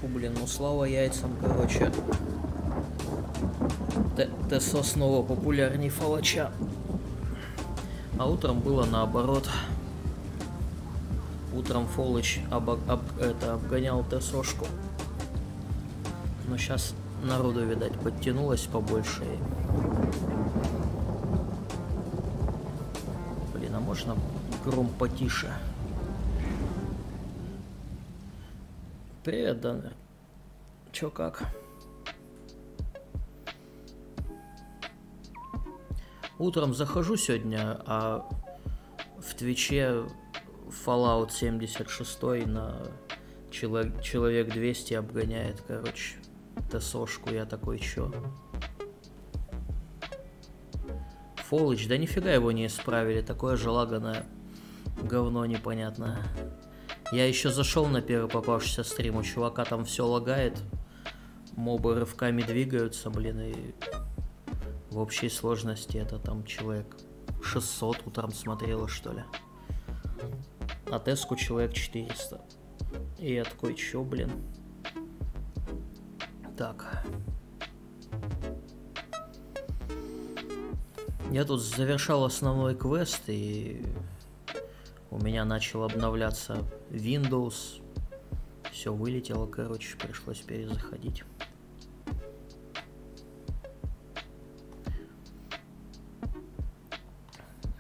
Фу, блин, ну слава яйцам, короче. Тесо снова популярней фолыча. А утром было наоборот. Утром фолыч обгонял тесошку. Но сейчас народу, видать, подтянулось побольше. Блин, а можно гром потише? Привет, Данер. Чё как? Утром захожу сегодня, а в Твиче фолыч76 на человек 200 обгоняет, короче, тесошку. Я такой, чё? Фолыч, да нифига его не исправили, такое же лаганое говно непонятное. Я еще зашел на первый попавшийся стрим, у чувака там все лагает, мобы рывками двигаются, блин, и в общей сложности это там человек 600 утром смотрело, что ли. А теску человек 400. И я такой, чё, блин? Так. Я тут завершал основной квест, и у меня начал обновляться Windows. Все вылетело, короче, пришлось перезаходить.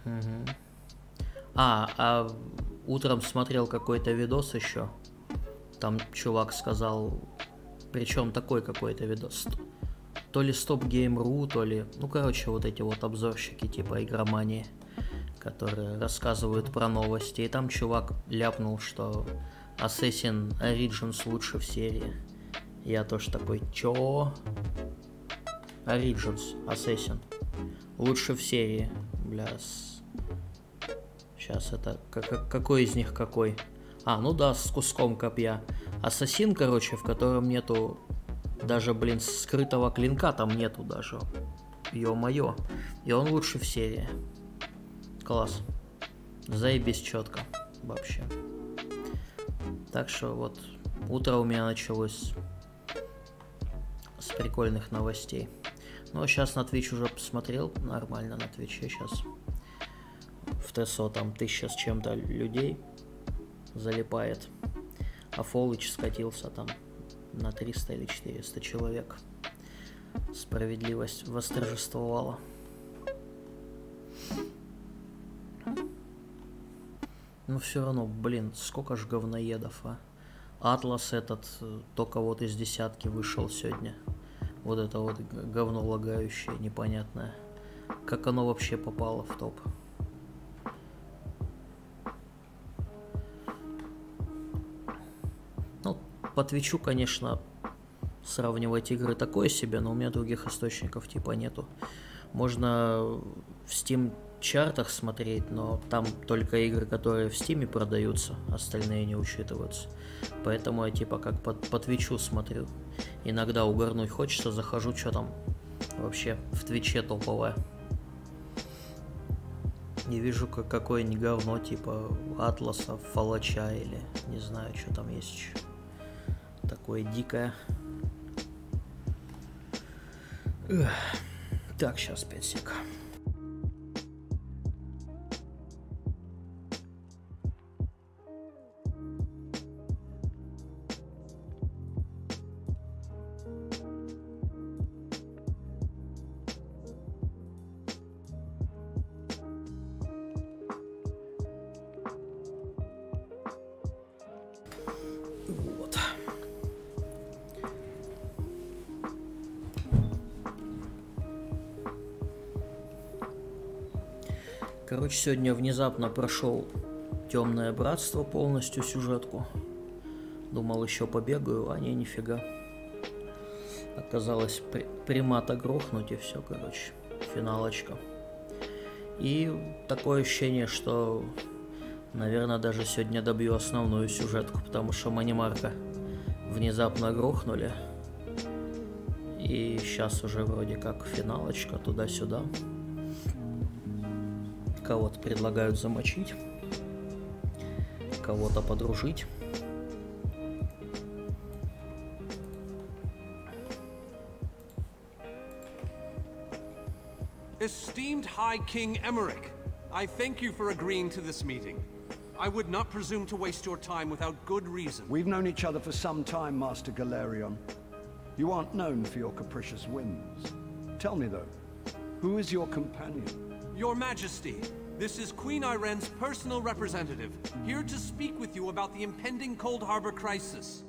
Угу. А утром смотрел какой-то видос еще. Там чувак сказал, причем такой какой-то видос. То ли стоп-гейм.ру, то ли... Ну, короче, вот эти вот обзорщики типа игромании, которые рассказывают про новости. И там чувак ляпнул, что Assassin Origins лучше в серии. Я тоже такой, чё? Origins, Assassin. Лучше в серии. Бля, сейчас это... Какой из них какой? А, ну да, с куском копья. Ассасин, короче, в котором нету даже, блин, скрытого клинка, там нету даже. Ё-моё. И он лучше в серии. Класс. Заебись четко. Вообще. Так что вот, утро у меня началось с прикольных новостей. Ну, сейчас на Twitch уже посмотрел. Нормально на Твиче сейчас. В тесо там 1000 с чем-то людей залипает. А фолыч скатился там на 300 или 400 человек. Справедливость восторжествовала. Ну все равно, блин, сколько ж говноедов, а. Атлас этот только вот из десятки вышел сегодня. Вот это вот говно лагающее, непонятное. Как оно вообще попало в топ? Ну, по Твичу, конечно, сравнивать игры такое себе, но у меня других источников типа нету. Можно в Steam чартах смотреть, но там только игры, которые в Стиме продаются, остальные не учитываются. Поэтому я типа как по Твичу смотрю. Иногда угорнуть хочется, захожу, что там вообще в Твиче топовое. И вижу какое-нибудь говно типа Атласа, Фолыча или не знаю, что там есть еще. Такое дикое. Так, сейчас 5 сек. Вот. Короче, сегодня внезапно прошел Темное Братство полностью сюжетку. Думал, еще побегаю, а не, нифига. Оказалось, примата грохнуть и все, короче. Финалочка. И такое ощущение, что, наверное, даже сегодня добью основную сюжетку, потому что Манимарка внезапно грохнули. И сейчас уже вроде как финалочка туда-сюда. Кого-то предлагают замочить, кого-то подружить. Esteemed High King Emmerich, I thank you for agreeing to this meeting. I would not presume to waste your time without good reason. We've known each other for some time, Master Galerion. You aren't known for your capricious whims. Tell me though, who is your companion? Your Majesty, this is Queen Irene's personal representative, here to speak with you about the impending Cold Harbor crisis.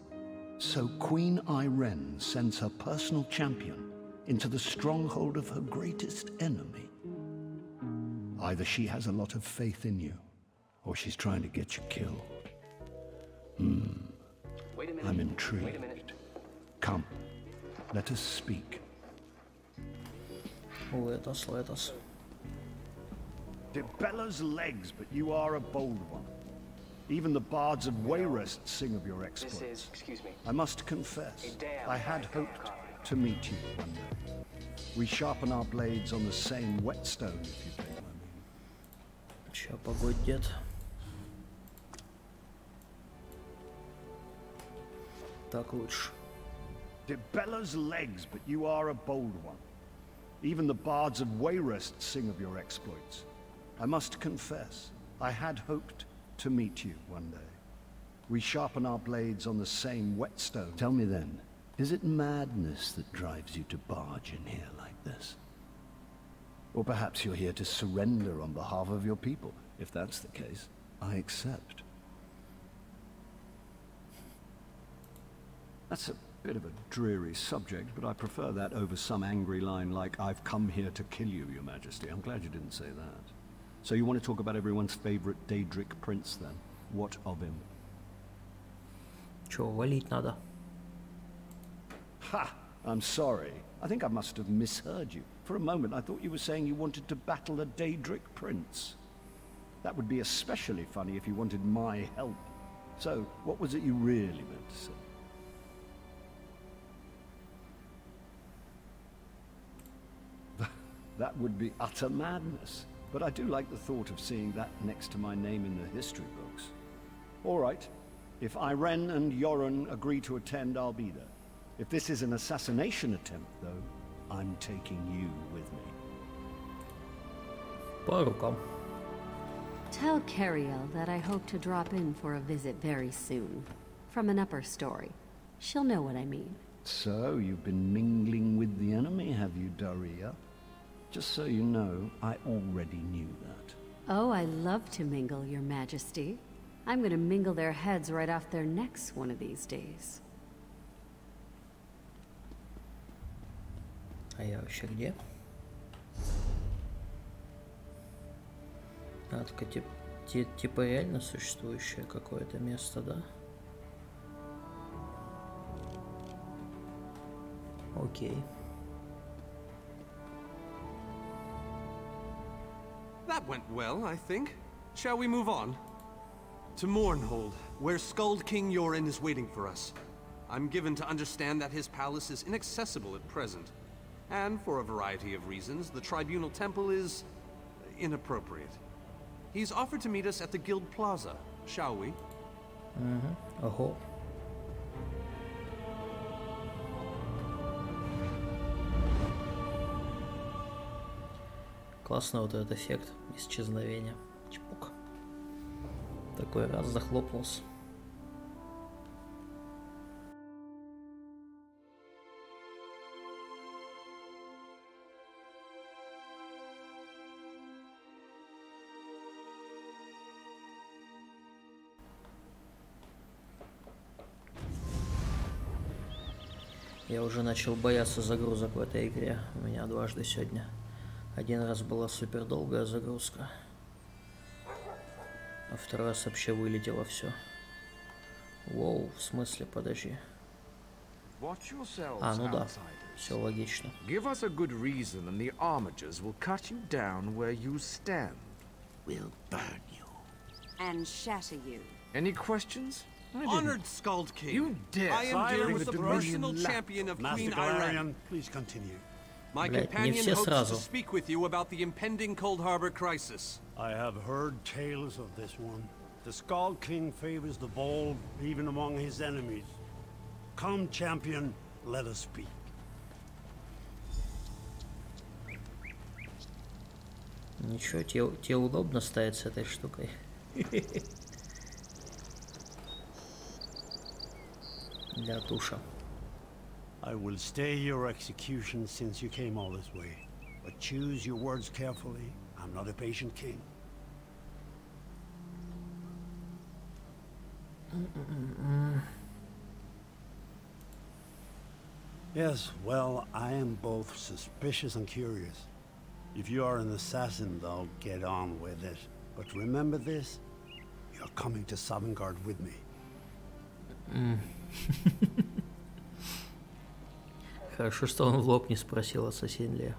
So Queen Irene sends her personal champion into the stronghold of her greatest enemy. Either she has a lot of faith in you, or she's trying to get you killed. Wait a minute. I'm intrigued. Wait a minute. Come, let us speak. Let us. Debella's legs, but you are a bold one. Even the bards of Wayrest sing of your exploits. This is, excuse me. I must confess, A day I had outside hoped Carver. to meet you one day. We sharpen our blades on the same whetstone, if you take my meaning. Ща, погодь, дед. Так лучше. Debella's legs, but you are a bold one. Even the bards of Wayrest sing of your exploits. I must confess, I had hoped to meet you one day. We sharpen our blades on the same whetstone. Tell me then, is it madness that drives you to barge in here like this? Or perhaps you're here to surrender on behalf of your people. If that's the case, I accept. That's a bit of a dreary subject, but I prefer that over some angry line like, "I've come here to kill you, Your Majesty." I'm glad you didn't say that. So you want to talk about everyone's favorite Daedric prince, then? What of him? Чё, валить надо? Ha! I'm sorry. I think I must have misheard you. For a moment, I thought you were saying you wanted to battle a Daedric prince. That would be especially funny if you wanted my help. So, what was it you really meant to say? That would be utter madness. But I do like the thought of seeing that next to my name in the history books. All right. If Irene and Yoren agree to attend, I'll be there. If this is an assassination attempt, though, I'm taking you with me. По рукам. Tell Cariel that I hope to drop in for a visit very soon. From an upper story. She'll know what I mean. So, you've been mingling with the enemy, have you, Daria? Just so you know, I already knew that. Oh, I love to mingle, Your Majesty. I'm gonna mingle their heads right off their necks one of these days. А я вообще где? А, только типа реально существующее какое-то место, да? Окей. That went well, I think. Shall we move on? To Mournhold, where Skald King Yoren is waiting for us. I'm given to understand that his palace is inaccessible at present. And for a variety of reasons, the Tribunal Temple is inappropriate. He's offered to meet us at the Guild Plaza, shall we? Ого. Классно вот этот эффект исчезновения. Чпук. Такой раз захлопнулся. Я уже начал бояться загрузок в этой игре. У меня дважды сегодня. Один раз была супер долгая загрузка, а второй раз вообще вылетело все. Воу, в смысле, подожди. А, ну да, все логично. Give us a good reason and the armigers will cut you down where you stand. We'll burn you. And shatter you. Any questions? Honored Skald King. You dare! I am here with the Dominion personal lap. champion of Master Queen Galerion, Irene. please continue. My Блядь, не companion все hopes сразу. to speak with you about the impending Cold Harbor crisis. I have heard tales of this one. The Skald King favors the bold, even among his enemies. Come, champion, let us speak. Ничего, тебе удобно ставить с этой штукой. Для туша. I will stay your execution since you came all this way. But choose your words carefully. I'm not a patient king. Yes, well, I am both suspicious and curious. If you are an assassin, though, get on with it. But remember this, you're coming to Sovngarde with me. Хорошо, что он в лоб не спросил, ассасин ли.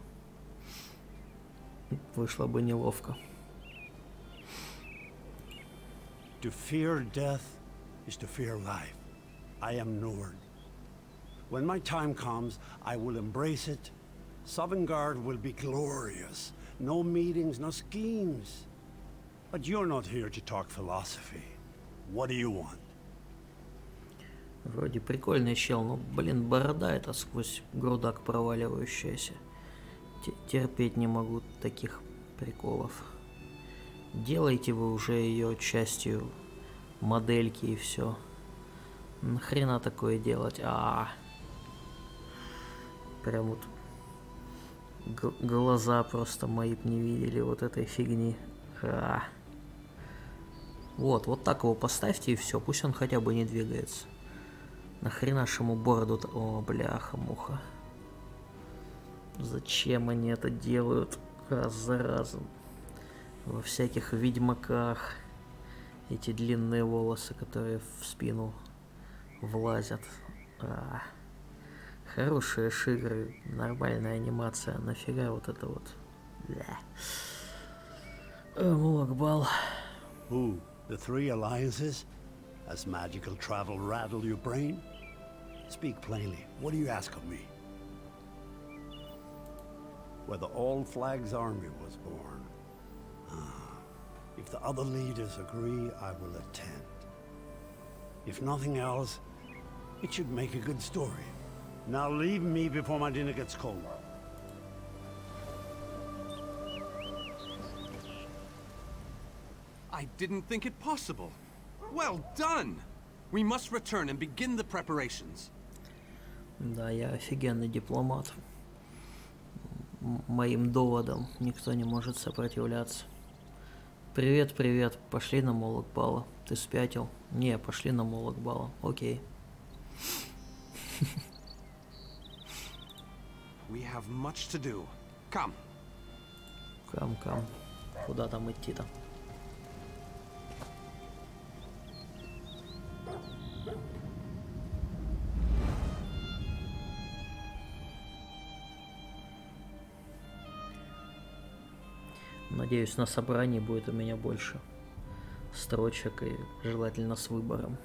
Вышло бы неловко. To fear death is to fear life. I am Nord. When my time comes, I will embrace it. Sovngarde will be glorious. No meetings, no schemes. But you're not here to talk philosophy. What do you want? Вроде прикольный чел, но, блин, борода это сквозь грудак проваливающаяся. Терпеть не могу таких приколов. Делайте вы уже ее частью модельки и все. Нахрена такое делать? Прям вот глаза просто мои б не видели вот этой фигни. Вот так его поставьте и все, пусть он хотя бы не двигается. Нахрена ж ему бороду-то? О, бляха-муха. Зачем они это делают раз за разом? Во всяких ведьмаках. Эти длинные волосы, которые в спину влазят. Хорошие шигры, нормальная анимация. Нафига вот это вот? Мулакбал. Who? The three alliances? Has magical travel rattled your brain? Speak plainly. What do you ask of me? Where the All Flags army was born. If the other leaders agree, I will attend. If nothing else, it should make a good story. Now leave me before my dinner gets cold. I didn't think it possible. Well done! We must return and begin the preparations. Да, я офигенный дипломат. Моим доводам никто не может сопротивляться. Привет, привет. Пошли на Мулакбала. Ты спятил? Не, пошли на Мулакбала. Окей. We have much to do. Come. Кам. Куда там идти-то? Надеюсь, на собрании будет у меня больше строчек и желательно с выбором.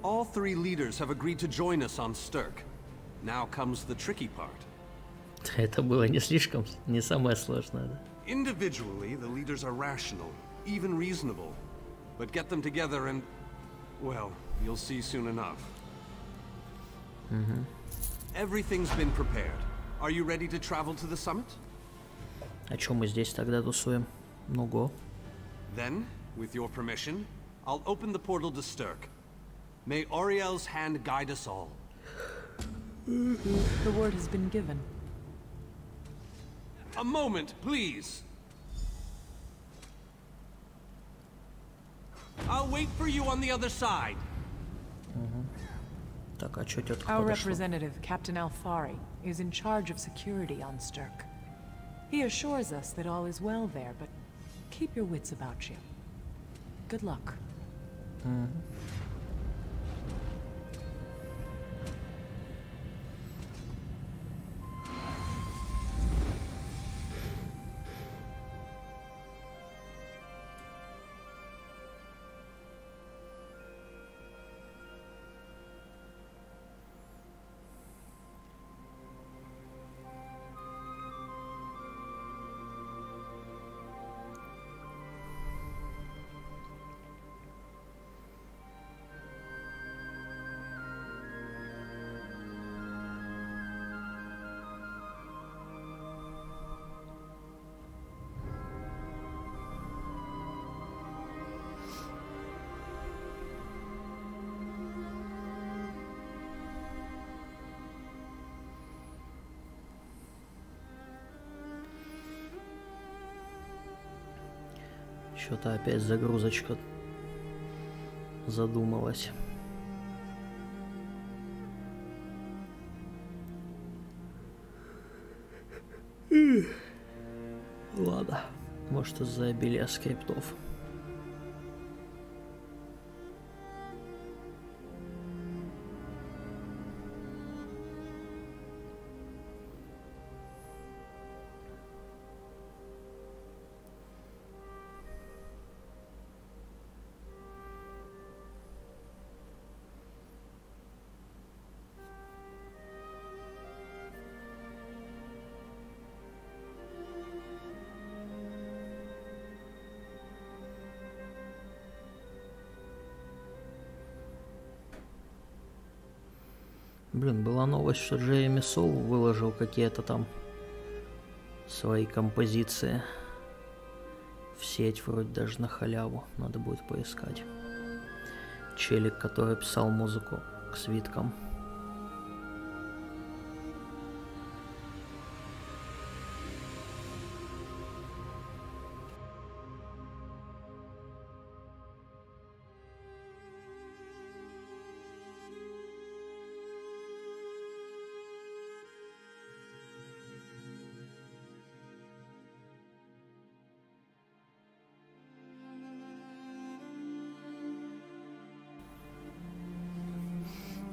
All three leaders have agreed to join us on Sturk. Now comes the tricky part. Это было не самое сложное, да? Individually, the leaders are rational, even reasonable. But get them together and, well, you'll see soon enough. Everything's been prepared. Are you ready to travel to the summit? А чё мы здесь тогда тусуем? Ну го. Then, with your permission, I'll open the portal to Sturk. May Auriel's hand guide us all. The word has been given. A moment, please. I'll wait for you on the other side. Так, а чё тётка Our подошла? representative, Captain Alfari, is in charge of security on Sturk. He assures us that all is well there, but keep your wits about you. Good luck. Что-то опять загрузочка задумалась. Ладно, может, из-за обилия скриптов. Блин, была новость, что Джереми Соул выложил какие-то там свои композиции в сеть, вроде даже на халяву. Надо будет поискать. Челик, который писал музыку к свиткам.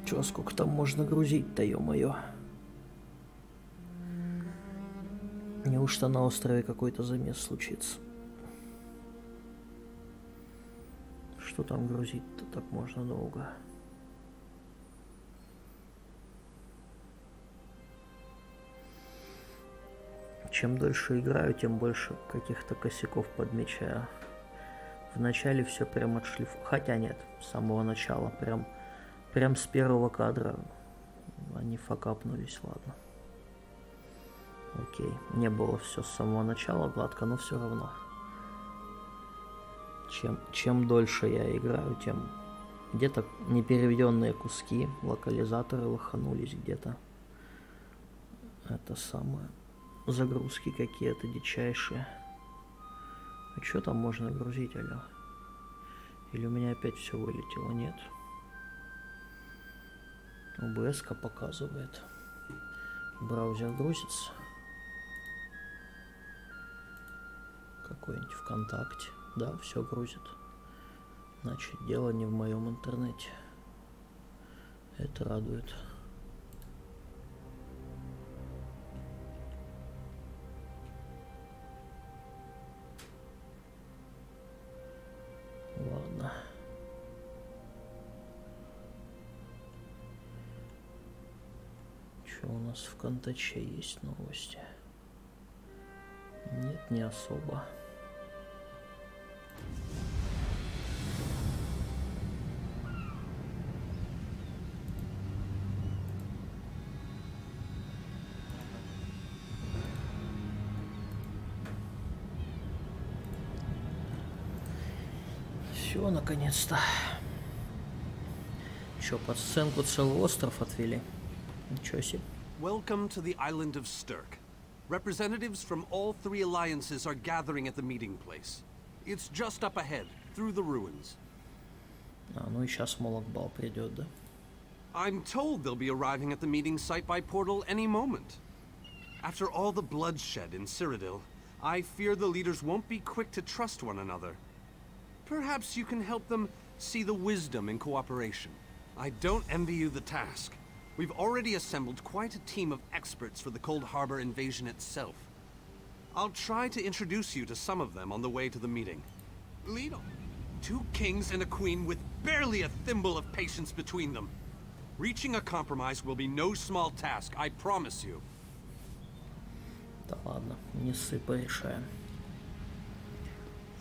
Чё, сколько там можно грузить-то, ё-моё? Неужто на острове какой-то замес случится? Что там грузить-то так можно долго? Чем дольше играю, тем больше каких-то косяков подмечаю. Вначале все прям отшлифовано. Хотя нет, с самого начала прям с первого кадра они факапнулись, ладно. Окей, не было все с самого начала гладко, но все равно. Чем дольше я играю, тем где-то непереведенные куски, локализаторы лоханулись где-то. Это самое. Загрузки какие-то дичайшие. А что там можно грузить, алё? Или у меня опять все вылетело? Нет. ОБС-ка показывает. Браузер грузится. Какой-нибудь ВКонтакте. Да, все грузит. Значит, дело не в моем интернете. Это радует. Ладно. Что у нас в ВКонтаче есть новости? Нет, не особо. Все, наконец-то. Че, под сценку целый остров отвели? Ничего себе. Welcome to the island of Stirk. Representatives from all three alliances are gathering at the meeting place. It's just up ahead, through the ruins. Ну и сейчас Молокбал придет, да? I'm told they'll be arriving at the meeting site by portal any moment. After all the bloodshed in Cyrodiil, I fear the leaders won't be quick to trust one another. Perhaps you can help them see the wisdom in cooperation. I don't envy you the task. We've already assembled quite a team of experts for the Cold Harbor invasion itself. I'll try to introduce you to some of them on the way to the meeting. Lead on. 2 kings and a queen with barely a thimble of patience between them. Reaching a compromise will be no small task, I promise you. Да ладно, не ссы, порешаем.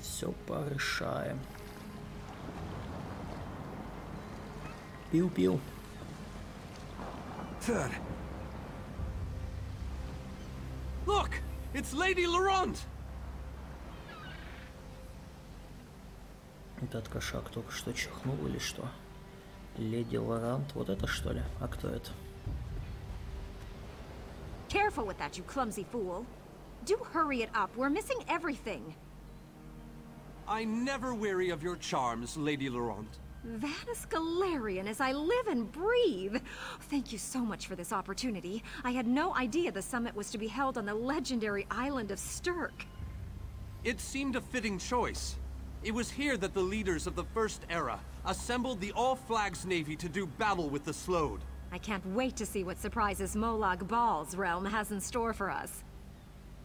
Все порешаем. Пиу-пиу. Third. Look! It's Lady Laurent! Этот кошак только что чихнул или что? Леди Лорант, вот это что ли? А кто это? Careful with that, you clumsy fool. Do hurry it up. We're missing everything. I never weary of your charms, Lady Laurent. Vanus Galarian as I live and breathe. Thank you so much for this opportunity. I had no idea the summit was to be held on the legendary island of Stirk. It seemed a fitting choice. It was here that the leaders of the First Era assembled the All-Flags Navy to do battle with the Slode. I can't wait to see what surprises Molag Bal's realm has in store for us.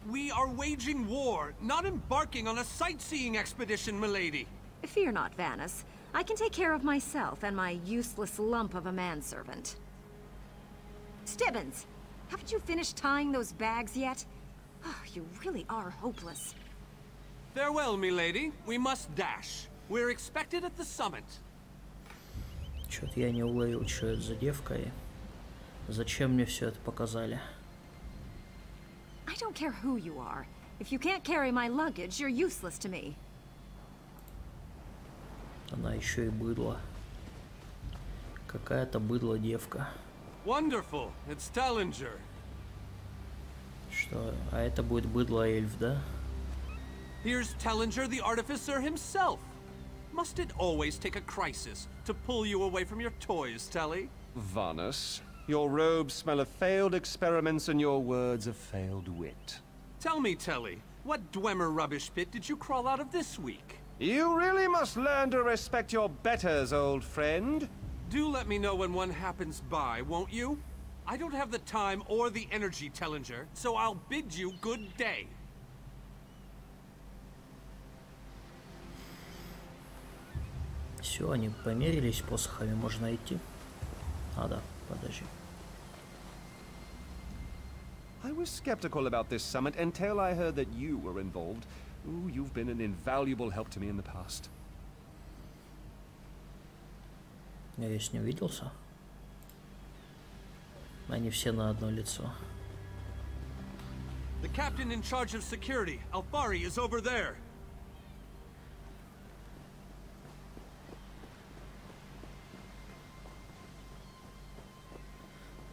We are waging war, not embarking on a sightseeing expedition, milady. Fear not, Vanus. I can take care of myself and my useless lump of a manservant. Stibbins, haven't you finished tying those bags yet? Oh, you really are hopeless. Farewell, milady. We must dash. We're expected at the summit. Чё-то я не уловил, что это за девка и зачем мне все это показали. I don't care who you are. If you can't carry my luggage, you're useless to me. Она еще и быдло. Какая-то быдло девка. Wonderful. It's Tallinger. Что? А это будет быдло эльф, да? Here's Tallinger the Artificer himself. Must it always take a crisis to pull you away from your toys, Telly? Vanus, your robes smell of failed experiments and your words of failed wit. Tell me, Telly, what Dwemer rubbish pit did you crawl out of this week? You really must learn to respect your betters, old friend. Do let me know when one happens by, won't you? I don't have the time or the energy, Tellinger, so I'll bid you good day. Все, они померились посохами, можно идти. А, да, подожди. I was skeptical about this summit until I heard that you were involved. Ooh, you've been an invaluable help to me in the past. Я весь не увиделся. Они все на одно лицо. The captain in charge of security, Alfari, is over there.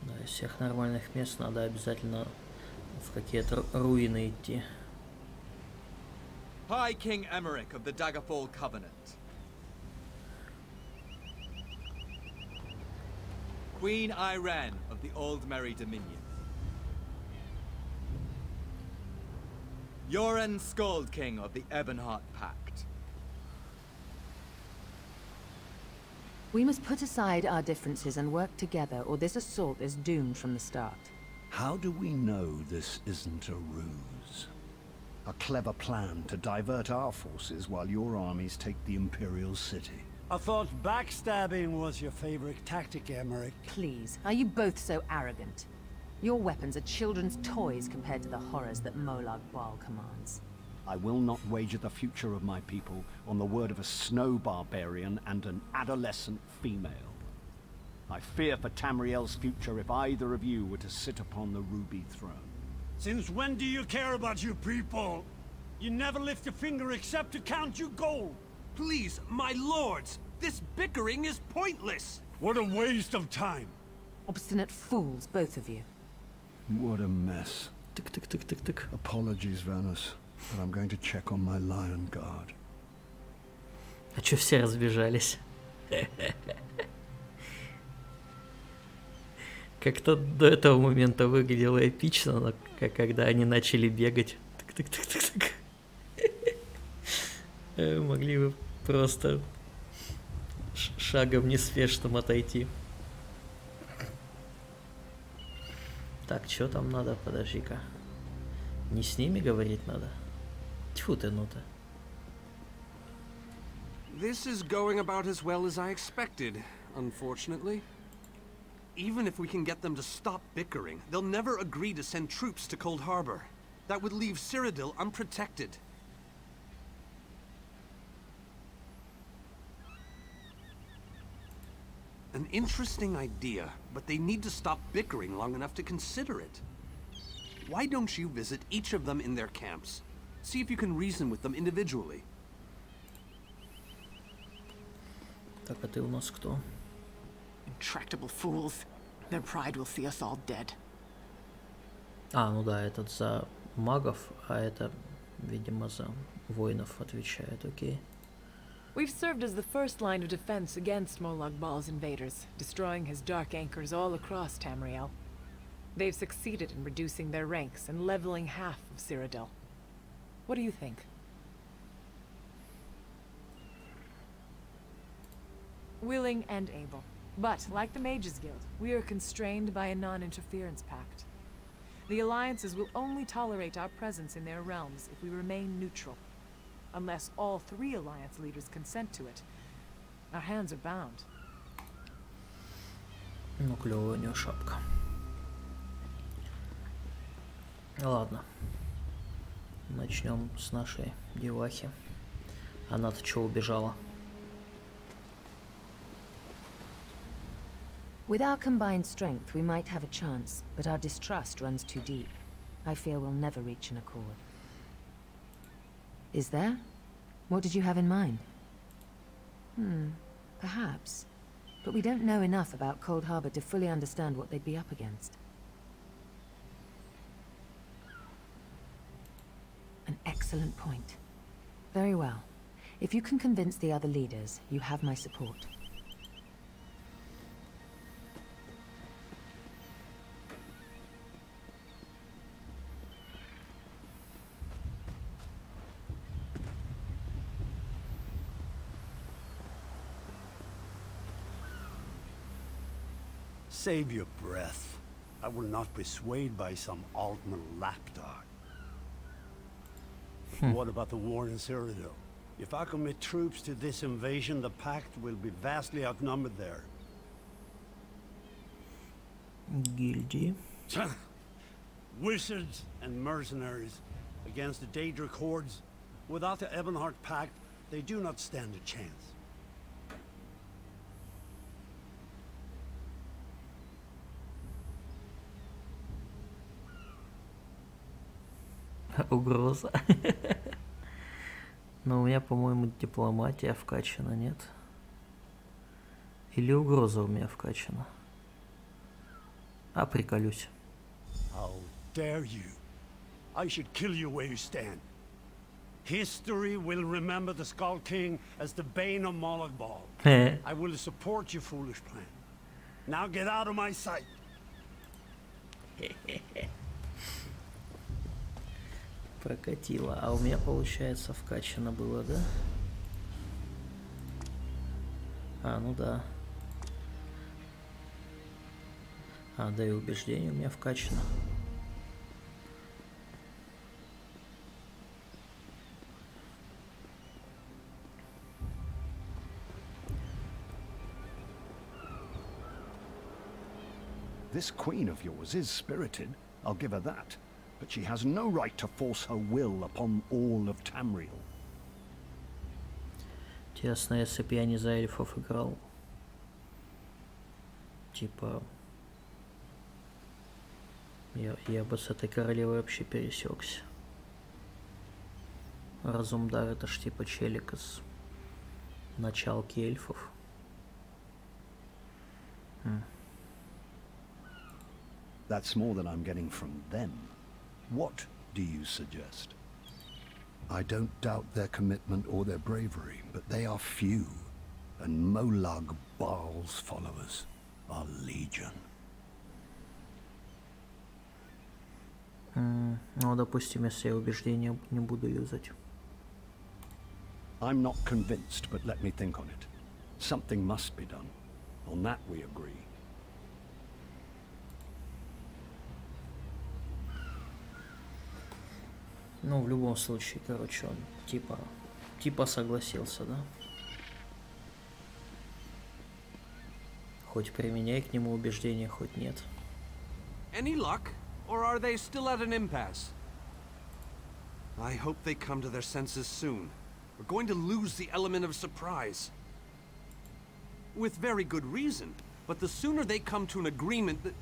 Да, из всех нормальных мест надо обязательно в какие-то руины идти. High King Emmerich of the Daggerfall Covenant. Queen Irene of the Old Merry Dominion. Yoren Skald King of the Ebonheart Pact. We must put aside our differences and work together, or this assault is doomed from the start. How do we know this isn't a ruse? A clever plan to divert our forces while your armies take the Imperial City. I thought backstabbing was your favorite tactic, Emmerich. Please, are you both so arrogant? Your weapons are children's toys compared to the horrors that Molag Bal commands. I will not wager the future of my people on the word of a snow barbarian and an adolescent female. I fear for Tamriel's future if either of you were to sit upon the ruby throne. Since when do you care about your people? You never lift a finger except to count your gold. Please, my lords, this bickering is pointless. What a waste of time. Obstinate fools, both of you. What a mess. Тык-тык-тык-тык-тык. Apologies, Vanus, but I'm going to check on my lion guard. А чё все разбежались? Как-то до этого момента выглядело эпично, но когда они начали бегать, тык-тык-тык-тык-тык. Могли бы просто шагом неспешным отойти. Так, что там надо? Подожди-ка. Не с ними говорить надо? Тьфу ты, ну-то. This is going about as well as I expected, unfortunately. Even if we can get them to stop bickering, they'll never agree to send troops to Cold Harbor. That would leave Cyrodiil unprotected. An interesting idea, but they need to stop bickering long enough to consider it. Why don't you visit each of them in their camps? See if you can reason with them individually. Так, а ты у нас кто? Intractable fools. Their pride will see us all dead. А, ну да, этот за магов, а это Видимо, за воинов отвечает, окей. We've served as the first line of defense against Molag Bal's invaders, destroying his dark anchors all across Tamriel. They've succeeded in reducing their ranks and leveling half of Cyrodiil. What do you think? Willing and able. But, like the Mages Guild, we are constrained by a non-interference pact. The alliances will only tolerate our presence in their realms if we remain neutral. Unless all 3 alliance leaders consent to it, our hands are bound. Ну, клёвая у неё шапка. Ладно. Начнем с нашей девахи. Она-то чего убежала? With our combined strength, we might have a chance, but our distrust runs too deep. I fear we'll never reach an accord. Is there? What did you have in mind? Perhaps. But we don't know enough about Cold Harbor to fully understand what they'd be up against. An excellent point. Very well. If you can convince the other leaders, you have my support. Save your breath. I will not be swayed by some Altman lapdog. What about the war in Cyrodiil? If I commit troops to this invasion, the Pact will be vastly outnumbered there. Гильдии. Wizards and mercenaries against the Daedric hordes. Without the Ebonheart Pact, they do not stand a chance. Угроза. Но у меня, по-моему, дипломатия вкачана, нет? Или угроза у меня вкачана? А, приколюсь. How dare you? I should kill you where you stand. History will remember the Skull King as the bane of Molag Bal. I will support your foolish plan. Now get out of my sight. Прокатило. А у меня, получается, вкачано было, да? А, ну да. А, да и убеждение у меня вкачано. This queen of yours is spirited, I'll give her that. But she has no right to force her will upon all of Tamriel. Интересно, если бы я не за эльфов играл. Типа... Я бы с этой королевой вообще пересекся. Разумдар, это ж типа челик из началки эльфов. That's more than I'm getting from them. What do you suggest? I don't doubt their commitment or their bravery, but they are few, and Molag Bal's followers are legion. Ну, допустим, если я убеждение не буду юзать. I'm not convinced, but let me think on it. Something must be done. On that we agree. Ну, в любом случае, короче, он типа согласился, да? Хоть применяй к нему убеждения, хоть нет. Any luck? Or are they still at an impasse? I hope they come to their senses soon. We're going to lose the element of surprise. With very good reason. But the sooner they come to an agreement that...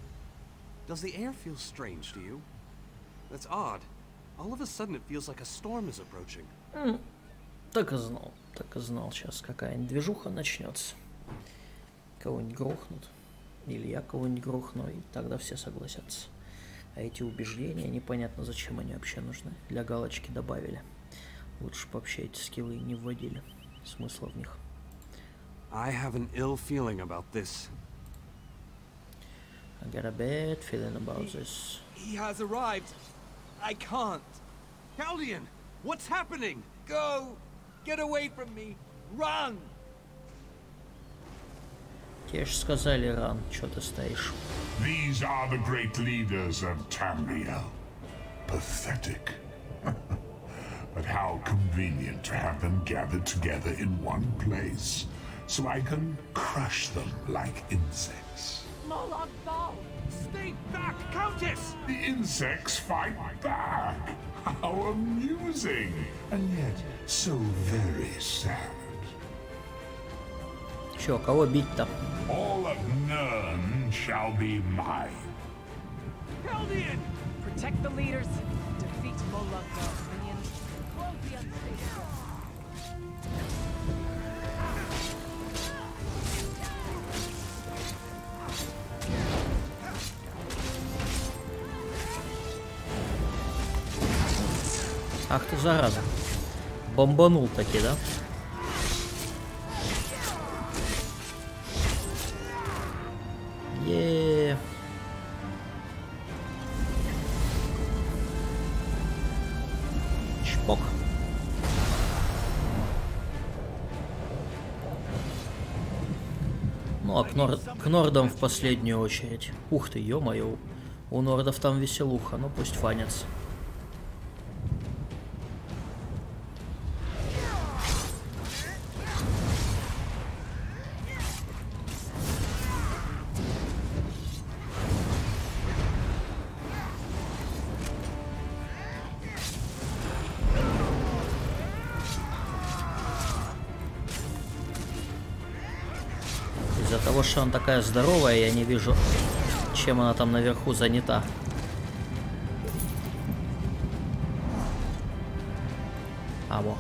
Does the air feel strange to you? That's odd. All of a sudden it feels like a storm is approaching. Так и знал, сейчас какая-нибудь движуха начнется. Кого-нибудь грохнут. Или я кого-нибудь грохну, и тогда все согласятся. А эти убеждения, непонятно зачем они вообще нужны. Для галочки добавили. Лучше бы вообще эти скиллы не вводили. Смысла в них. I have an ill feeling about this. I got a bad feeling about this. He has arrived. I can't. Chaldean, what's happening? Go! Get away from me! Run! Те ж сказали, Ран, что ты стоишь? These are the great leaders of Tamriel. Pathetic. But how convenient to have them gathered together in one place, so I can crush them like insects. Molag Bal! Stay back, Countess! The insects fight back! How amusing! And yet, so very sad. Чё, кого бить-то? All of Nern shall be mine. Chaldean! Protect the leaders. Defeat Molag Bal's minions. Close the unstable. Ах ты зараза. Бомбанул таки, да? Еее. Чпок. Ну а к нордам в последнюю очередь. Ух ты, ё-моё. У нордов там веселуха, ну пусть фанятся. Из-за того, что она такая здоровая, я не вижу, чем она там наверху занята. А, во.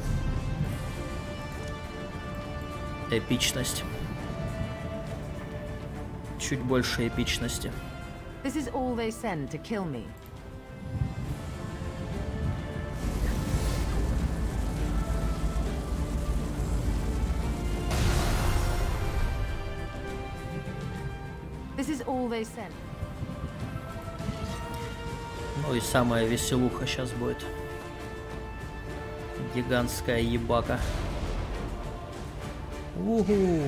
Эпичность. Чуть больше эпичности. This is all they send to kill me. This is all they send. Ну и самая веселуха сейчас будет. Гигантская ебака. Уху!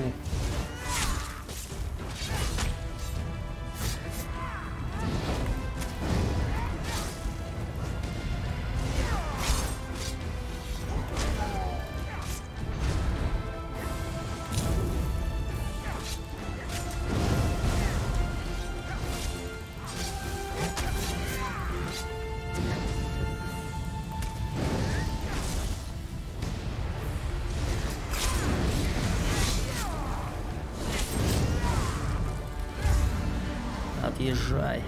Отъезжай.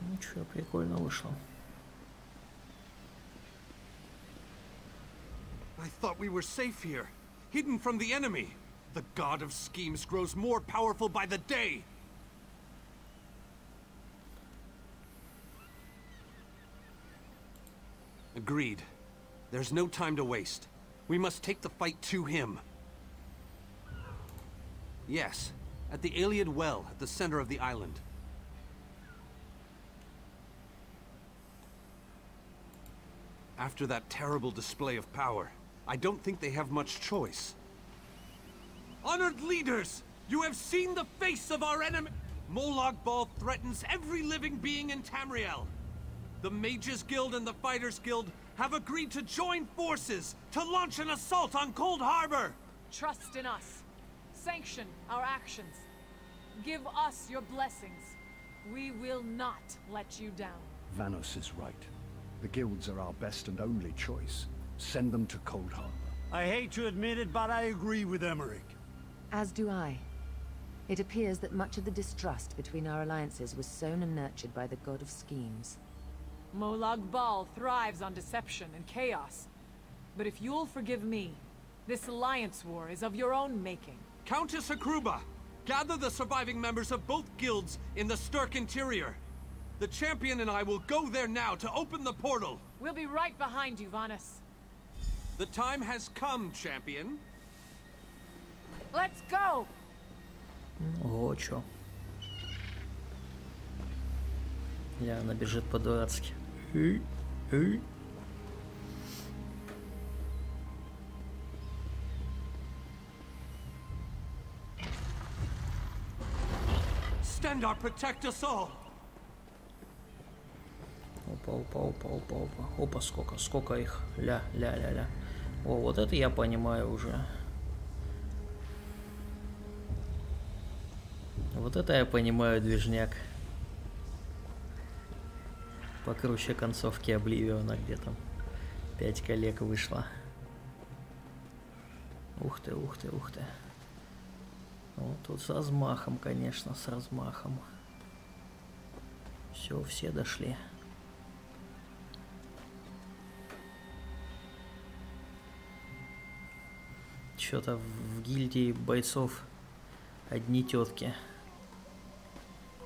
Ну что, прикольно вышло. I thought we were safe here, hidden from the enemy. The god of schemes grows more powerful by the day. Agreed. There's no time to waste. We must take the fight to him. Yes, at the Iliad Well at the center of the island. After that terrible display of power, I don't think they have much choice. Honored leaders, you have seen the face of our enemy. Molag Bal threatens every living being in Tamriel. The Mages Guild and the Fighters Guild have agreed to join forces to launch an assault on Cold Harbor. Trust in us. Sanction our actions. Give us your blessings. We will not let you down. Vanos is right. The guilds are our best and only choice. Send them to Cold Harbor. I hate to admit it, but I agree with Emmerich. As do I. It appears that much of the distrust between our alliances was sown and nurtured by the god of schemes. Molag Bal thrives on deception and chaos. But if you'll forgive me, this alliance war is of your own making. Countess Hakruba, gather the surviving members of both guilds in the Sturk interior. The champion and I will go there now to open the portal. We'll be right behind you, Vanos. The time has come, champion. Let's go! Ого, чё? Ля, она бежит по-дурацки. Stendarr, protect us all. Опа, сколько их. Ля. О, вот это я понимаю уже. Вот это я понимаю, движняк. Покруче концовки Обливиона, где там 5 коллег вышло. Ух ты. Вот тут с размахом, конечно, с размахом. Все дошли. Что-то в гильдии бойцов одни тетки.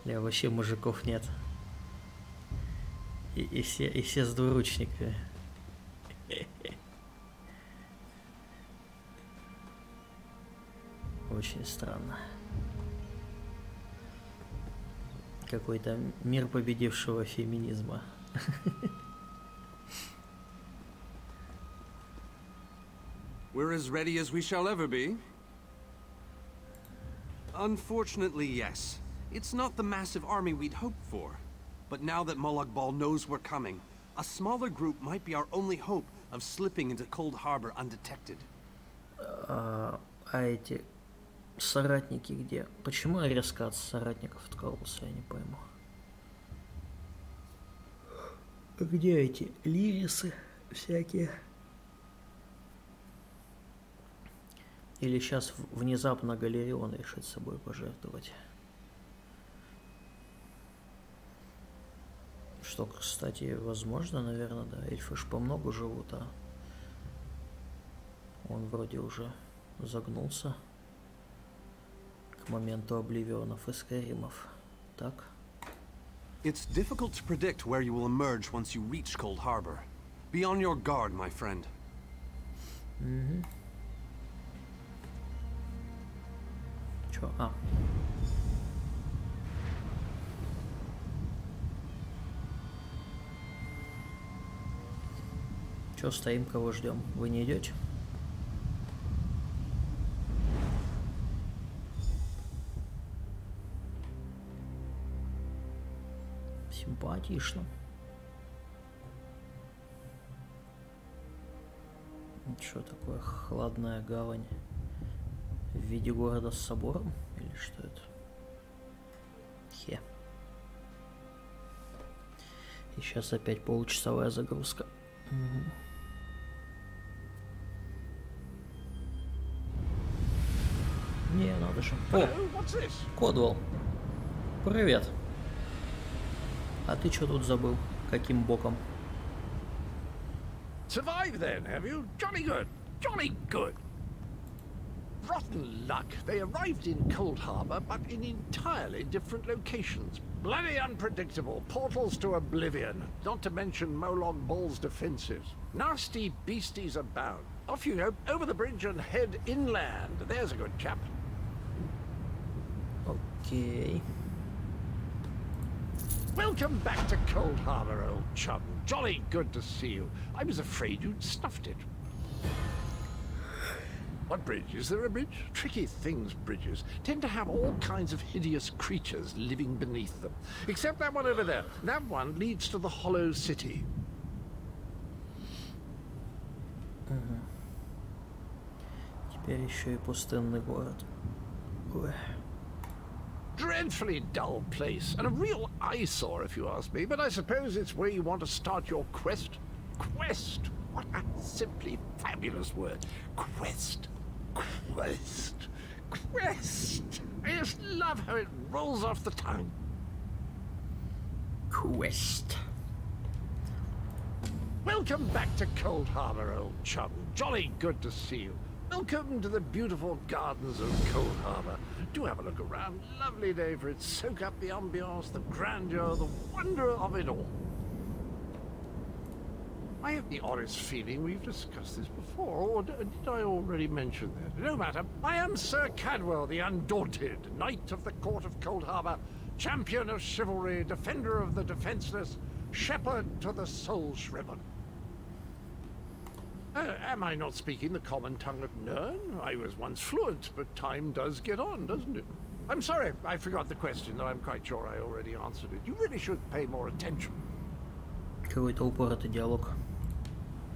Ля, вообще мужиков нет. И все с двуручниками. Очень странно. Какой-то мир победившего феминизма. We're as ready as we shall ever be. Unfortunately, yes. It's not the massive army we'd hoped for. But now that Molag Bal knows we're coming, a smaller group might be our only hope of slipping into Cold Harbor undetected. А эти соратники где? Почему я резко от соратников откололся, я не пойму. Где эти лирисы всякие? Или сейчас внезапно Галерион решит собой пожертвовать? Что, кстати, возможно, наверное, да. Эльфы ж помногу живут, а он вроде уже загнулся к моменту Обливионов и Скайримов. Так? It's difficult to predict where you will emerge once you reach Cold Harbor. Be on your guard, my friend. Угу. Чё? А. Чё стоим, кого ждем? Вы не идете? Симпатично. Что такое холодная гавань в виде города с собором? Или что это? Хе. И сейчас опять получасовая загрузка. Угу. Не, надо же. О, Кодвелл. Привет. А ты что тут забыл? Каким боком? Survived then, have you? Jolly good. Jolly good. rotten luck. They arrived in Cold Harbor, but in entirely different locations. Bloody unpredictable. Portals to oblivion. Not to mention Molong Ball's defenses. Nasty beasties abound. Off you go, over the bridge and head inland. There's a good chap. Okay. Welcome back to Cold Harbor, old chum. Jolly good to see you. I was afraid you'd snuffed it. What bridge? Is there a bridge? Tricky things, bridges. Tend to have all kinds of hideous creatures living beneath them. Except that one over there. That one leads to the Hollow City. Теперь еще и пустынный город. Ой. Dreadfully dull place, and a real eyesore if you ask me, but I suppose it's where you want to start your quest. Quest! What a simply fabulous word. Quest. Quest. Quest. I just love how it rolls off the tongue. Quest. Welcome back to Cold Harbor, old chum. Jolly good to see you. Welcome to the beautiful gardens of Cold Harbor. Do have a look around. Lovely day for it. Soak up the ambiance, the grandeur, the wonder of it all. I have the oddest feeling we've discussed this before, or did I already mention that? No matter. I am Sir Cadwell, the Undaunted, Knight of the Court of Cold Harbor, champion of chivalry, defender of the defenseless, shepherd to the soul-shriven. Am I not speaking the common tongue of Nern? I was once fluent, but time does get on, doesn't it? I'm sorry, I forgot the question, though I'm quite sure I already answered it. You really should pay more attention. Какой-то упоротый диалог.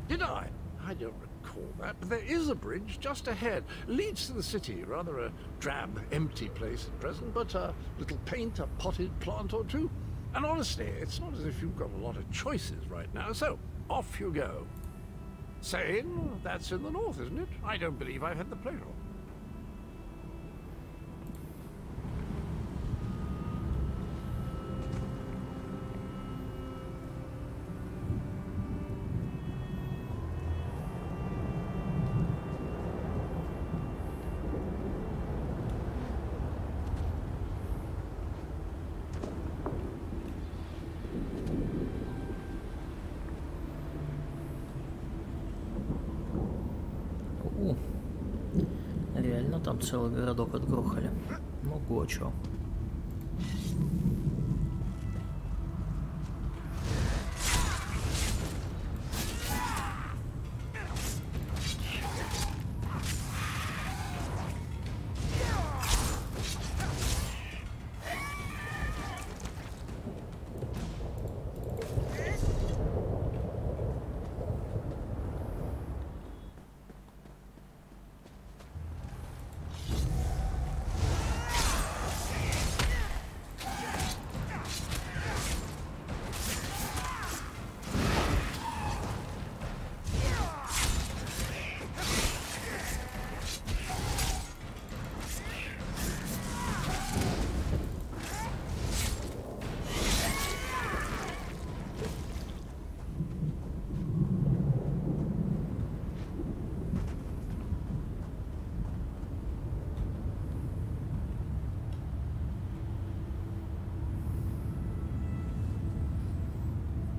Did I? I don't recall that, but there is a bridge just ahead. Leads to the city, rather a drab, empty place at present, but a little paint, a potted plant or two. And honestly, it's not as if you've got a lot of choices right now, so off you go. Saying, that's in the north, isn't it? I don't believe I've had the pleasure. Реально там целый городок отгрохали. Ну, гочо.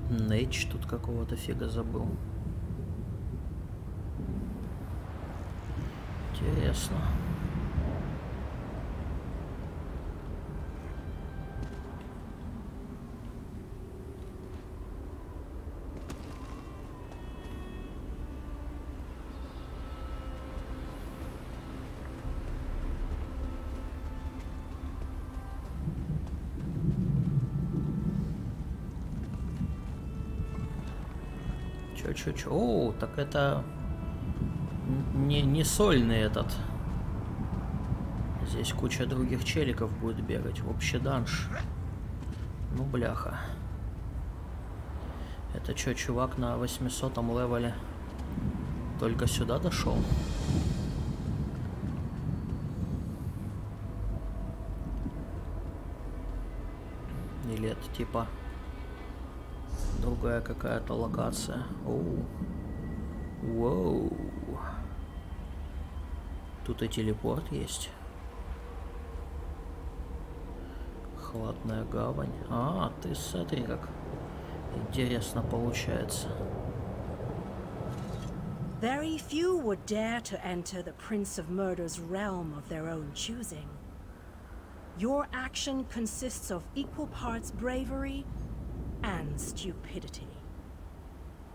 Нейч тут какого-то фига забыл. Интересно. Чё? О, так это не сольный этот. Здесь куча других челиков будет бегать. Вообще данж. Ну, бляха. Это чё, чувак на 800-м левеле только сюда дошел? Или это типа другая какая-то локация? Оу. Воу. Тут и телепорт есть. Хладная гавань. А, ты смотри, как интересно получается. Very few would dare to enter the Prince of Murder's realm of their own choosing. Your action consists of equal parts bravery and stupidity.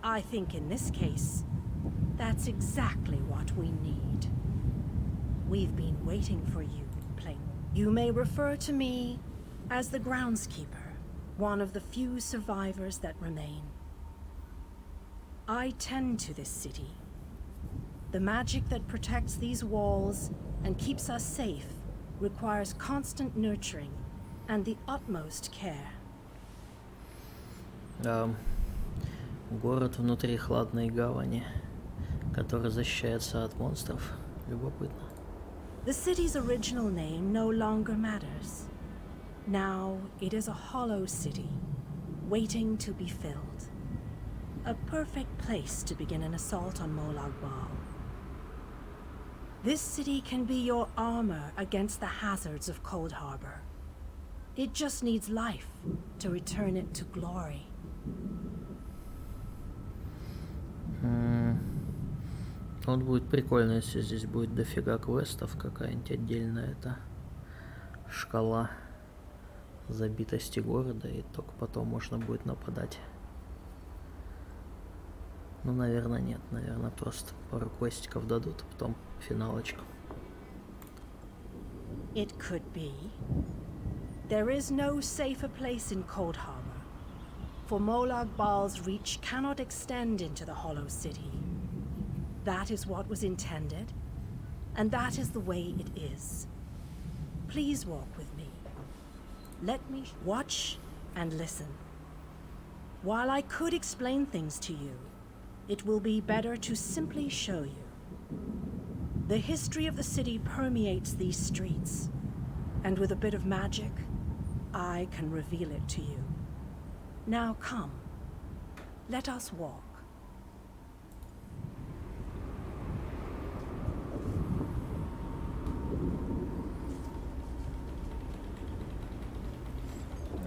I think in this case, that's exactly what we need. We've been waiting for you, Plain. You may refer to me as the groundskeeper, one of the few survivors that remain. I tend to this city. The magic that protects these walls and keeps us safe requires constant nurturing and the utmost care. Город внутри хладной гавани, который защищается от монстров. Любопытно. The city's original name no longer matters. Now it is a hollow city, waiting to be filled. A perfect place to begin an assault on Molag Bal. This city can be your armor against the hazards of Cold Harbor. It just needs life to return it to glory. Вот будет прикольно, если здесь будет дофига квестов, какая-нибудь отдельная эта шкала забитости города, и только потом можно будет нападать. Ну, наверное, нет. Наверное, просто пару квестиков дадут, а потом финалочку. It could be. There is no safer place in Cold Harbor, for Molag Bal's reach cannot extend into the Hollow City. That is what was intended, and that is the way it is. Please walk with me. Let me watch and listen. While I could explain things to you, it will be better to simply show you. The history of the city permeates these streets, and with a bit of magic, I can reveal it to you. Now come, let us walk.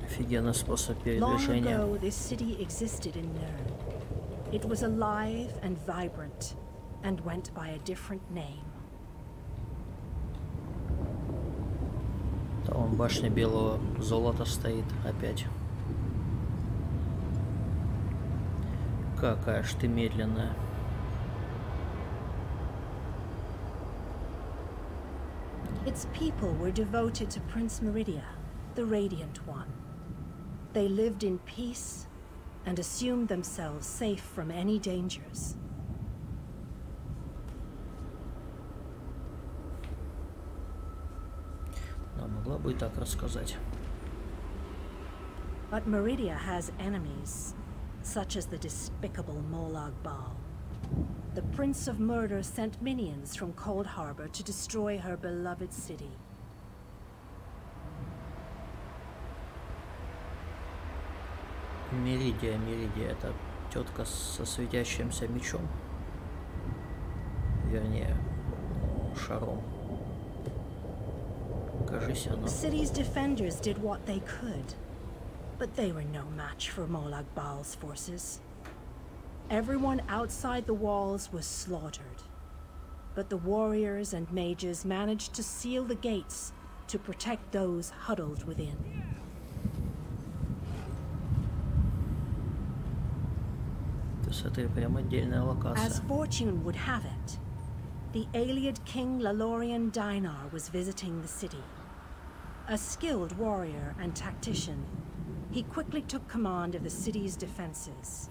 Офигенный способ передвижения. Long ago, this city existed in Nern. It was alive and vibrant, and went by a different name. Там башня белого золота стоит опять. Какая ж ты медленная. Its people were devoted to Prince Meridia, the Radiant One. They lived in peace and assumed themselves safe from any dangers. Да, могла бы и так рассказать. But Meridia has enemies, such as the despicable Molag Bal. The Prince of Murder sent minions from Cold Harbor to destroy her beloved city. Меридия, это тетка со светящимся мечом. Вернее, шаром. Кажись, она. The city's defenders did what they could, but they were no match for Molag Bal's forces. Everyone outside the walls was slaughtered, but the warriors and mages managed to seal the gates to protect those huddled within. Это прям отдельная локация. As fortune would have it, the Ayleid king Lalorian Dinar was visiting the city. A skilled warrior and tactician, he quickly took command of the city's defenses.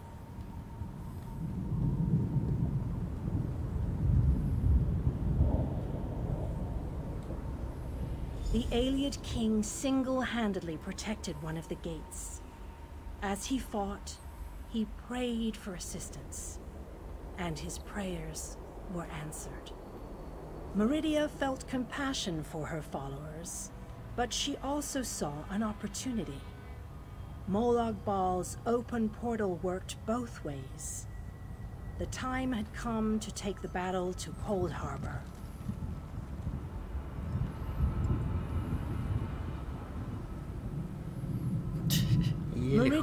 The Ayleid king single-handedly protected one of the gates. As he fought, he prayed for assistance, and his prayers were answered. Meridia felt compassion for her followers, but she also saw an opportunity. Molag Bal's open portal worked both ways. The time had come to take the battle to Cold Harbor.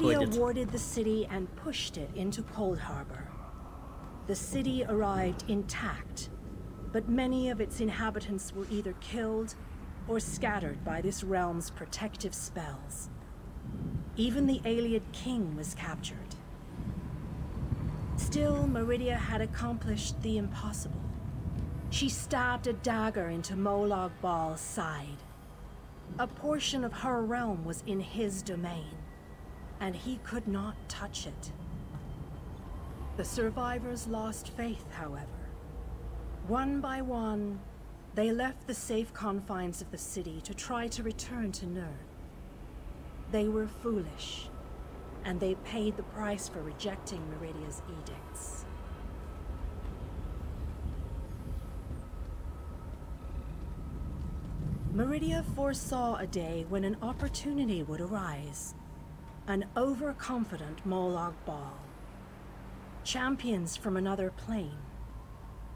выходит. warded the city and pushed it into Cold Harbor. The city arrived intact, but many of its inhabitants were either killed or scattered by this realm's protective spells. Even the Ayleid king was captured. Still, Meridia had accomplished the impossible. She stabbed a dagger into Molag Bal's side. A portion of her realm was in his domain, and he could not touch it. The survivors lost faith, however. One by one, they left the safe confines of the city to try to return to Nurn. They were foolish, and they paid the price for rejecting Meridia's edicts. Meridia foresaw a day when an opportunity would arise. An overconfident Molag Bal. Champions from another plane.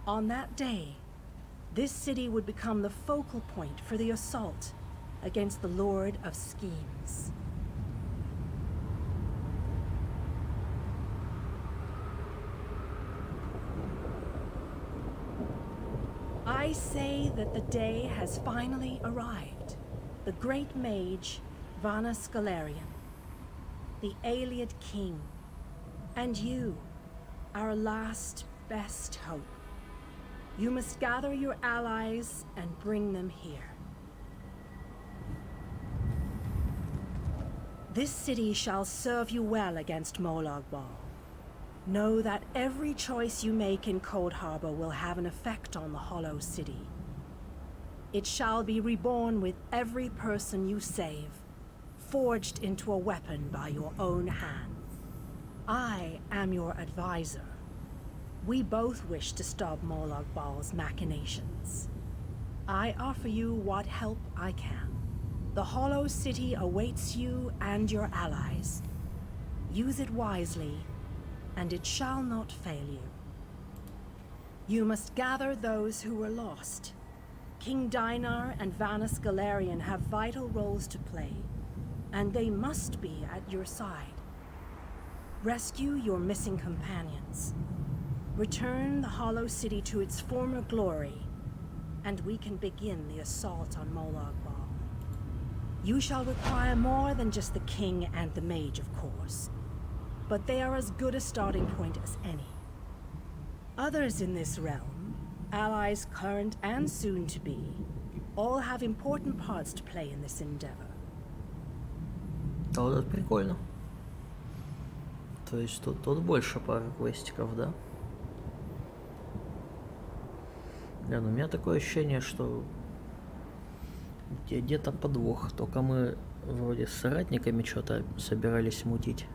On that day, this city would become the focal point for the assault against the Lord of Schemes. I say that the day has finally arrived. The great mage, Vanas Galarian, the Ayleid king, and you, our last best hope. You must gather your allies and bring them here. This city shall serve you well against Molag Bal. Know that every choice you make in Cold Harbor will have an effect on the Hollow City. It shall be reborn with every person you save, forged into a weapon by your own hand. I am your advisor. We both wish to stop Molag Bal's machinations. I offer you what help I can. The Hollow City awaits you and your allies. Use it wisely, and it shall not fail you. You must gather those who were lost. King Dinar and Vanas Galarian have vital roles to play, and they must be at your side. Rescue your missing companions. Return the Hollow City to its former glory, and we can begin the assault on Molag Bal. You shall require more than just the king and the mage, of course. But they are as good a starting point as any. Others in this realm, allies current and soon to be, all have important parts to play in this endeavor. А вот это прикольно. То есть тут больше пары квестиков, да? Да, но у меня такое ощущение, что где-то подвох. Только мы вроде с соратниками что-то собирались мутить.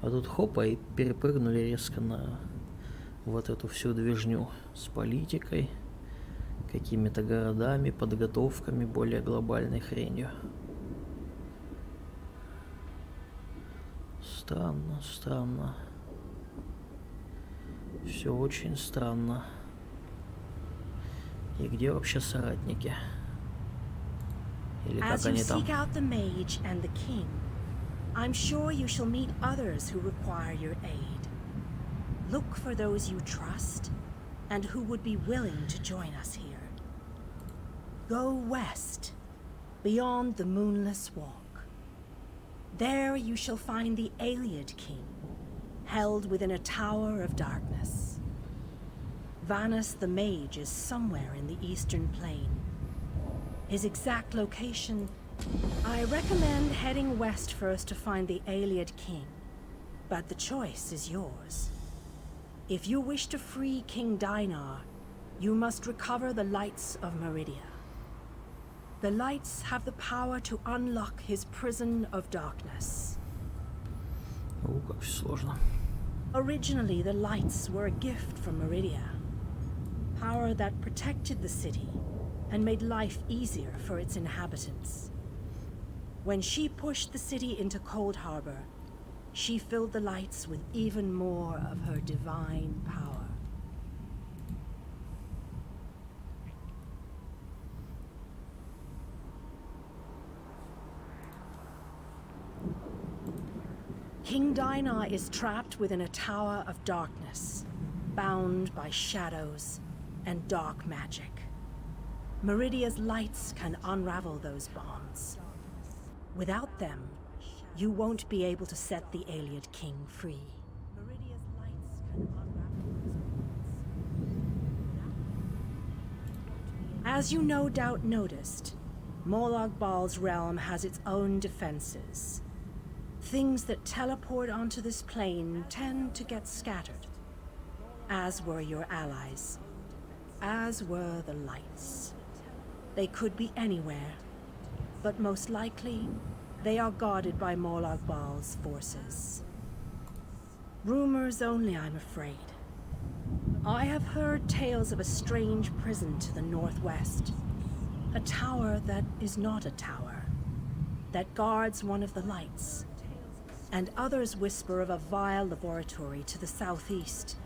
А тут хопа и перепрыгнули резко на вот эту всю движню с политикой, какими-то городами, подготовками, более глобальной хренью. Странно, странно. Все очень странно. И где вообще соратники? Или как они там? I'm sure you shall meet others who require your aid. Look for those you trust and who would be willing to join us here. Go west, beyond the Moonless Walk. There you shall find the Ayleid king, held within a tower of darkness. Vanas the mage is somewhere in the eastern plain. His exact location, I recommend heading west first to find the Ayleid king, but the choice is yours. If you wish to free King Dinar, you must recover the lights of Meridia. The lights have the power to unlock his prison of darkness. Как сложно. Originally, the lights were a gift from Meridia, power that protected the city and made life easier for its inhabitants. When she pushed the city into Cold Harbor, she filled the lights with even more of her divine power. King Dinah is trapped within a tower of darkness, bound by shadows and dark magic. Meridia's lights can unravel those bonds. Without them, you won't be able to set the Ayleid king free. Meridia's lights can unravel those bonds. As you no doubt noticed, Molag Bal's realm has its own defenses. Things that teleport onto this plane tend to get scattered, as were your allies, as were the lights. They could be anywhere, but most likely, they are guarded by Molag Bal's forces. Rumors only, I'm afraid. I have heard tales of a strange prison to the northwest. A tower that is not a tower, that guards one of the lights. And others whisper of a vile laboratory to the southeast.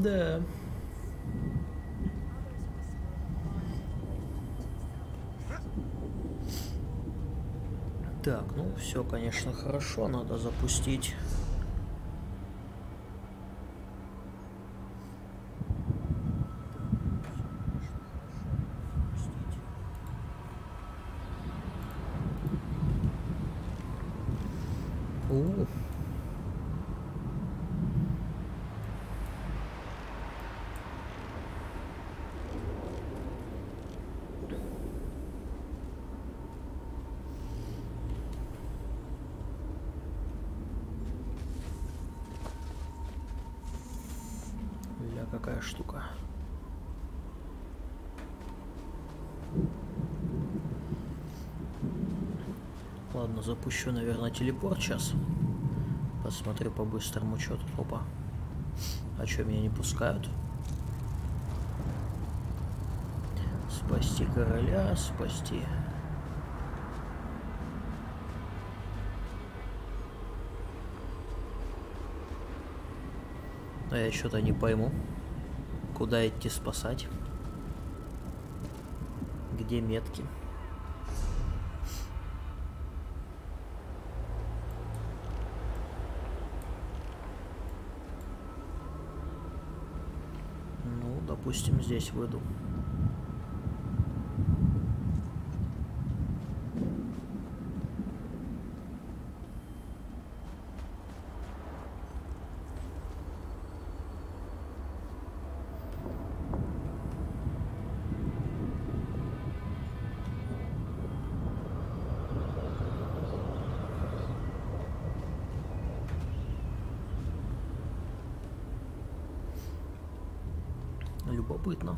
Да. Так, ну все, конечно, хорошо, надо запустить. Какая штука. Ладно, запущу, наверное, телепорт сейчас. Посмотрю по-быстрому, что тут. Опа. А что, меня не пускают? Спасти короля, спасти. А я что-то не пойму. Куда идти спасать? Где метки? Ну, допустим, здесь выйду. Любопытно.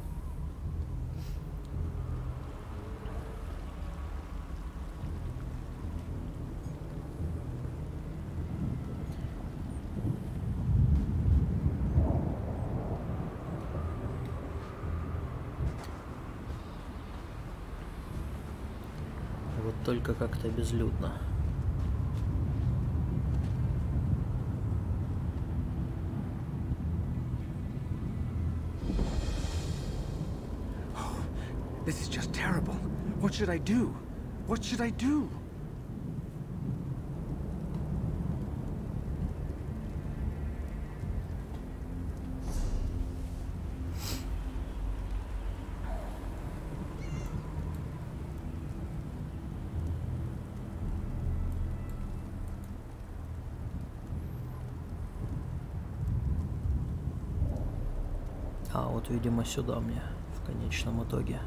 Вот только как-то безлюдно. This is just terrible. What should I do? What should I do? А, вот, видимо, сюда мне в конечном итоге.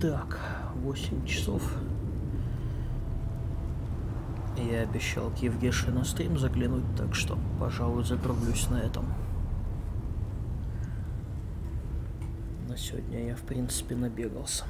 Так, 8 часов. Я обещал к Евгеше на стрим заглянуть, так что, пожалуй, закруглюсь на этом. На сегодня я, в принципе, набегался.